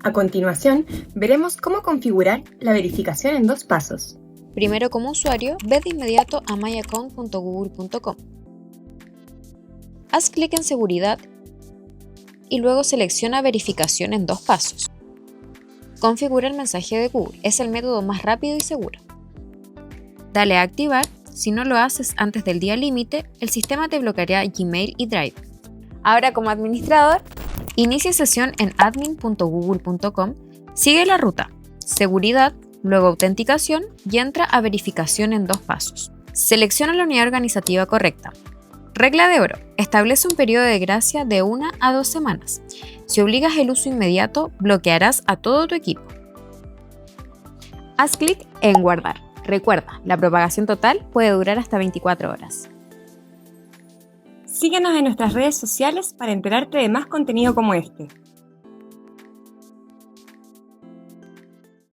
A continuación, veremos cómo configurar la verificación en 2 pasos. Primero, como usuario, ve de inmediato a myaccount.google.com. Haz clic en Seguridad y luego selecciona Verificación en 2 pasos. Configura el mensaje de Google, es el método más rápido y seguro. Dale a Activar. Si no lo haces antes del día límite, el sistema te bloqueará Gmail y Drive. Ahora, como administrador, inicia sesión en admin.google.com, sigue la ruta Seguridad, luego Autenticación y entra a Verificación en 2 pasos. Selecciona la unidad organizativa correcta. Regla de oro: establece un periodo de gracia de 1 a 2 semanas. Si obligas el uso inmediato, bloquearás a todo tu equipo. Haz clic en Guardar. Recuerda, la propagación total puede durar hasta 24 horas. Síguenos en nuestras redes sociales para enterarte de más contenido como este.